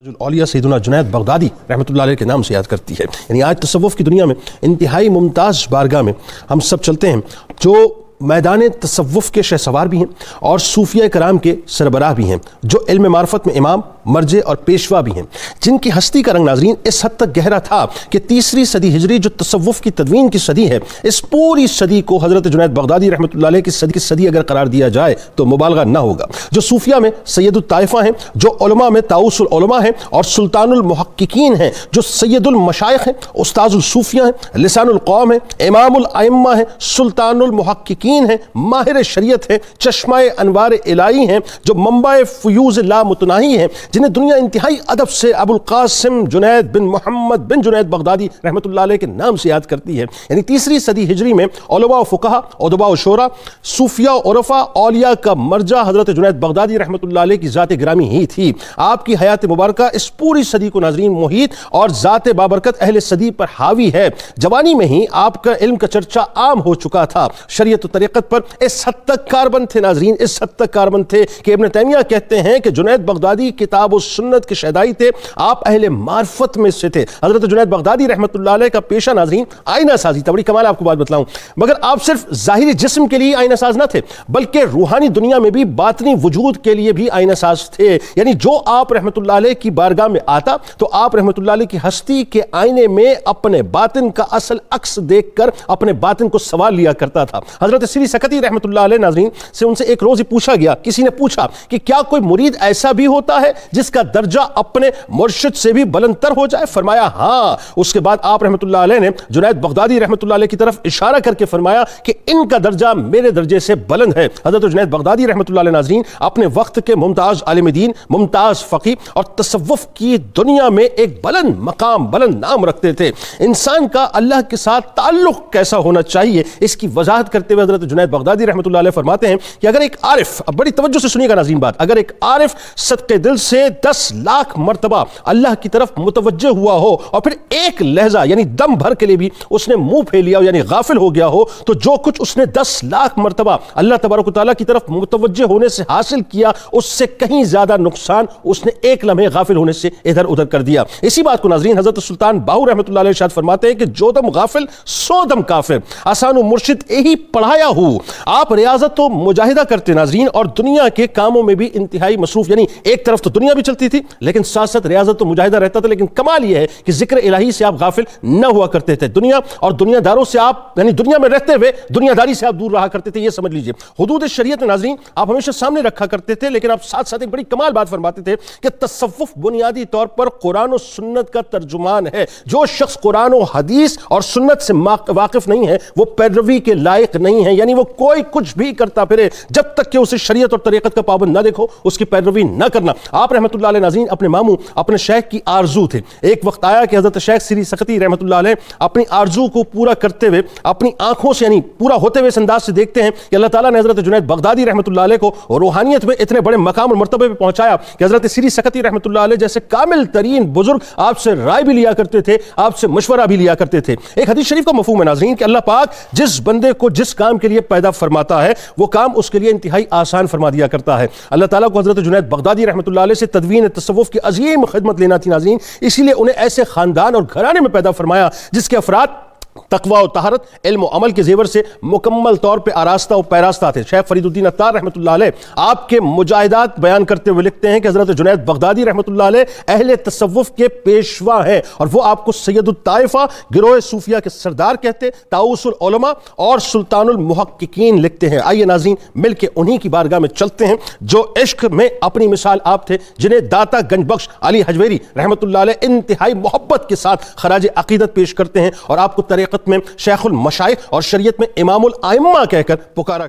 औलिया सैयदना Junaid Baghdadi रहमतुल्लाह अलैह के नाम से याद करती है। यानी आज तसव्वुफ़ की दुनिया में इंतहाई मुमताज़ बारगाह में हम सब चलते हैं जो मैदान तसव्वुफ़ के शहसवार भी हैं और सूफिया कराम के सरबराह भी हैं, जो इल्म मार्फत में इमाम मर्जे और पेशवा भी हैं, जिनकी हस्ती का रंग नाज़रीन इस हद तक गहरा था कि तीसरी सदी हिजरी जो तसव्वुफ़ की तदवीन की सदी है, इस पूरी सदी को हज़रत जुनैद बगदादी रहमतुल्लाह अलैह की सदी अगर करार दिया जाए तो मुबालगा ना होगा। जो सूफिया में सैयदुत ताइफ़ा हैं, जो उलमा में ताउसुल उलमा हैं और सुल्तानुल मुहक्किकीन हैं, जो सैयदुल मशाइख हैं, उस्ताजुल सूफिया हैं, लिसानुल कौम हैं, इमामुल अइम्मा हैं, सुल्तानुल मुहक्किकीन हैं, माहिर शरीयत हैं, चश्माए अनवार इलाही हैं, जो मंबाए फ़ुयूज़ ला मुतनाही हैं, जिन्हें दुनिया इंतहाई अदब से अबुल कासिम जुनैद बिन मोहम्मद बिन जुनैद बगदादी रहमतुल्लाह अलैह के नाम से याद करती है। यानी तीसरी सदी हिजरी में उलमा फ़ुक़हा, उदबा शोरा, सूफिया उरफा औलिया का मर्जा हज़रत जुनैद बगदादी रहमतुल्लाह अलैह की ज़ात ग्रामी ही थी। आपकी हयात मुबारका इस पूरी सदी को नाज़रीन मुहीत और ज़ात बाबरकत अहले सदी पर हावी है। जवानी में ही आपका इल्म का चर्चा आम हो चुका था। शरीयत और तरीक़त पर इस हद तक कारबंद थे नाज़रीन, इस हद तक कारबंद थे कि इब्न तैमिया कहते हैं कि जुनैद बगदादी किताब और सुन्नत के शहदाई थे, आप अहले मार्फत में से थे। हज़रत जुनैद बगदादी रहमतुल्लाह अलैह का पेशा नाज़रीन आईना साजी था। बड़ी कमाल आपको बात बतलाऊं, मगर आप सिर्फ ज़ाहिरी जिस्म के लिए आईना साज न थे, बल्कि रूहानी दुनिया में भी बातनी वजूद के लिए भी आईना साज थे। यानी जो आप रहमतुल्लाह अलैह की बारगाह में आता तो आप रहमतुल्लाह अलैह की हस्ती के आईने में अपने बातिन का असल अक्स देखकर अपने बातिन को सवाल लिया करता था। हज़रत सिरी सकती रहमतुल्लाह अलैह नाज़रीन से उनसे एक रोज़ ही पूछा गया, किसी ने पूछा कि क्या कोई मुरीद ऐसा भी होता है जिसका दर्जा अपने मुर्शिद से भी बुलंदतर हो जाए? फरमाया हाँ। उसके बाद आप रहमतुल्लाह अलैह ने जुनैद बगदादी रहमतुल्लाह अलैह की तरफ इशारा करके फरमाया कि इनका दर्जा मेरे दर्जे से बुलंद है। हज़रत जुनैद बगदादी रहमतुल्लाह अलैह नाज़रीन अपने वक्त के मुमताज़ आलिम दीन, मुमताज़ फ़क़ीह और तसव्वुफ़ की दुनिया में एक बुलंद मकाम, बुलंद नाम रखते थे। इंसान का अल्लाह के साथ ताल्लुक़ कैसा होना चाहिए, इसकी वजाहत करते हुए हज़रत जुनैद बगदादी रहमतुल्लाह अलैह फरमाते हैं कि अगर एक आरिफ, अब बड़ी तवज्जो से सुनिएगा नाज़रीन बात, अगर एक आरिफ सदक़े दिल से 10 लाख मरतबा अल्लाह की तरफ मुतवज्जे हुआ हो और फिर एक लहजा यानी दम भर के लिए भी उसने मुंह फेर लिया हो यानी गाफिल हो गया हो, तो जो कुछ उसने 10 लाख मरतबा अल्लाह तबारक व तआला की तरफ मुतवज्जे होने से हासिल किया, उससे कहीं ज्यादा नुकसान उसने एक लम्हे गाफिल होने से इधर उधर कर दिया। इसी बात को नाज़रीन हज़रत सुल्तान बाहू रहमतुल्लाह अलैह इरशाद फरमाते हैं कि जो दम गाफिल सो दम काफिर, आसानु मुर्शिद यही पढ़ाया हूं। आप रियाजत तो मुजाहिदा करते नाज़रीन और दुनिया के कामों में भी इंतहाई मसरूफ, यानी एक तरफ तो दुनिया भी चलती थी लेकिन साथ साथ रियाजत तो मुजाहिदा रहता था। लेकिन कमाल यह है कि जिक्र इलाही से आप गाफिल न हुआ करते थे। दुनिया और दुनियादारों से आप, यानी दुनिया में रहते हुए दुनियादारी से आप दूर रहा करते थे। ये समझ लीजिए हुदूद शरीयत नाज़रीन आप हमेशा सामने रखा करते थे, लेकिन आप साथ साथ एक बड़ी कमाल बात फरमाते थे कि तसव्वुफ़ बुनियादी तौर पर कुरान और सुन्नत का तर्जुमान है। जो शख्स कुरान और हदीस और सुन्नत से वाकिफ नहीं है वो पैरवी के लायक नहीं है। यानी वो कोई कुछ भी करता फिरे, जब तक कि उसे शरीयत और तरीक़त का पाबंद ना देखो उसकी पैरवी ना करना। आप रहमतुल्लाह अलैह नाज़रीन अपने मामू, अपने शेख की आरजू थे। एक वक्त आया कि हज़रत शेख सिरी सकती रहमतुल्लाह अलैह अपनी आरजू को पूरा करते हुए अपनी आंखों से, यानी पूरा होते हुए इस अंदाज से देखते हैं कि अल्लाह ताला ने हज़रत जुनैद बगदादी रहमतुल्लाह अलैह को रूहानियत में इतने बड़े मकाम और मर्तबे पे पहुंचाया कि हज़रत सिरी सकती रहमतुल्लाह अलैह जैसे कामिल तरीन बुजुर्ग आपसे राय भी लिया करते थे, आपसे मशवरा भी लिया करते थे। एक हदीस शरीफ का मफ़हूम है नाज़रीन कि अल्लाह पाक जिस बंदे को जिस काम के लिए पैदा फरमाता है वो काम उसके लिए इंतहाई आसान फरमा दिया करता है। अल्लाह ताला को हज़रत जुनैद बगदादी रहमतुल्लाह अलैह से तदवीन तसव्वुफ़ की अज़ीम खिदमत लेना थी नाज़रीन, इसीलिए उन्हें ऐसे खानदान और घराने में पैदा फरमाया जिसके अफराद तकवा और तहारत, इल्म और अमल के जेवर से मुकम्मल तौर पे आरास्ता और पैरास्ता थे। शेख फरीदुद्दीन अत्तार रहमतुल्लाह अलैह आपके मुजाहिदात बयान करते हुए लिखते हैं कि हज़रत जुनैद बगदादी रहमतुल्लाह अलैह अहले तसव्वुफ़ के पेशवा हैं और वो आपको सैयदुत ताइफ़ा गिरोह सूफिया के सरदार कहते, ताउसुल उलमा और सुल्तानुल मुहक्किकीन लिखते हैं। आइए नाज़रीन मिल के उन्हीं की बारगाह में चलते हैं जो इश्क में अपनी मिसाल आप थे, जिन्हें दाता गंजबख्श अली हजवेरी रहमतुल्लाह अलैह इंतहाई मोहब्बत के साथ खराज अक़ीदत पेश करते हैं और आपको तरीक़त में शेखुल मशाइख और शरीयत में इमामुल अइम्मा कहकर पुकारा।